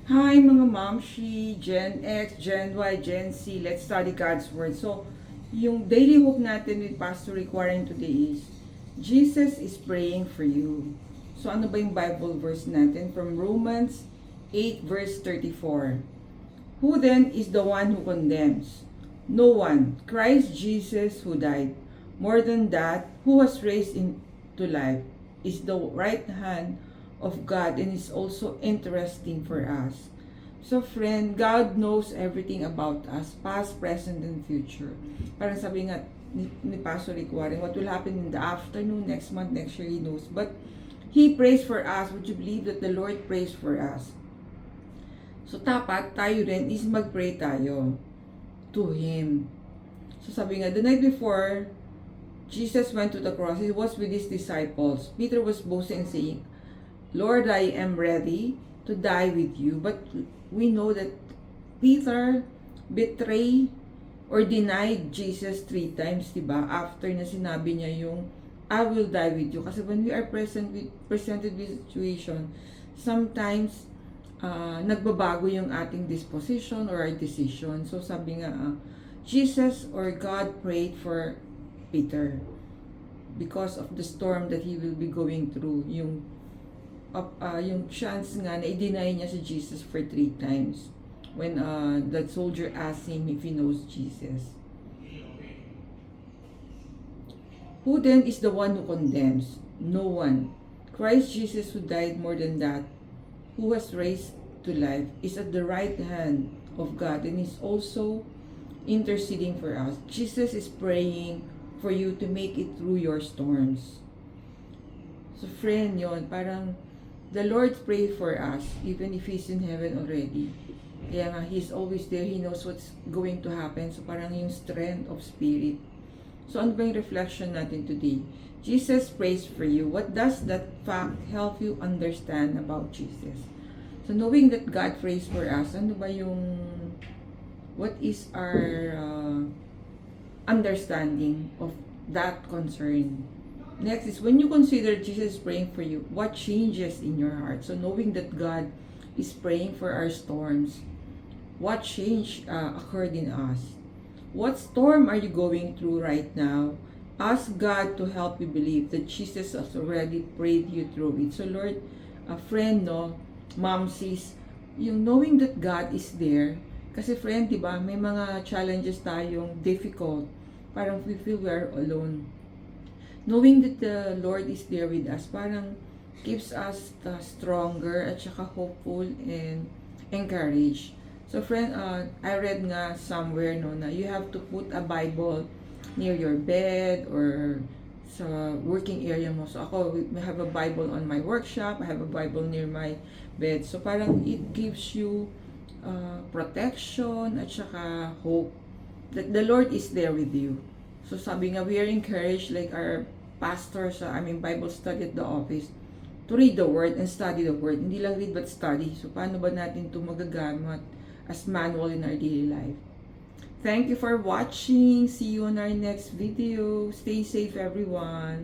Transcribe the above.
Hi mga Mamshi, Gen X, Gen Y, Gen Z, let's study God's Word. So, yung daily hope natin with Pastor Requiring today is, Jesus is praying for you. So, ano ba yung Bible verse natin? From Romans 8 verse 34. Who then is the one who condemns? No one. Christ Jesus who died. More than that, who was raised into life, is the right hand of God and is also interesting for us. So friend, God knows everything about us, past, present, and future. Parang sabi nga ni Pastor Rick Warren, what will happen in the afternoon, next month, next year, He knows. But He prays for us. Would you believe that the Lord prays for us? So dapat tayo rin is mag-pray tayo to Him. So sabi nga, the night before Jesus went to the cross, He was with His disciples. Peter was boasting saying, Lord, I am ready to die with you. But we know that Peter betrayed or denied Jesus 3 times, diba? After na sinabi niya yung, I will die with you. Kasi when we are presented with situation, sometimes nagbabago yung ating disposition or our decision. So sabi nga, Jesus or God prayed for Peter because of the storm that he will be going through. Yung chance nga na i-deny niya si Jesus for 3 times when that soldier asked him if he knows Jesus. Who then is the one who condemns? No one. Christ Jesus, who died, more than that, who was raised to life, is at the right hand of God and is also interceding for us. Jesus is praying for you to make it through your storms. So friend, yon parang the Lord pray for us even if He's in heaven already. Kaya nga, He's always there. He knows what's going to happen. So parang yung strength of spirit. So ano ba yung reflection natin today? Jesus prays for you. What does that fact help you understand about Jesus? So knowing that God prays for us, ano ba yung, what is our understanding of that concern? Next is, when you consider Jesus praying for you, what changes in your heart? So knowing that God is praying for our storms, what change occurred in us? What storm are you going through right now? Ask God to help you believe that Jesus has already prayed you through it. So Lord, a friend, no, mom, sis, yung knowing that God is there, kasi friend, diba, may mga challenges tayong difficult, parang we feel we are alone. Knowing that the Lord is there with us, parang keeps us stronger at saka hopeful and encouraged. So friend, I read nga somewhere no na you have to put a Bible near your bed or sa working area mo. So ako, I have a Bible on my workshop, I have a Bible near my bed. So parang it gives you protection at saka hope that the Lord is there with you. So sabi nga, we are encouraged like our pastor sa aming Bible study at the office to read the Word and study the Word. Hindi lang read but study. So paano ba natin ito magagamit as manual in our daily life? Thank you for watching. See you on our next video. Stay safe everyone.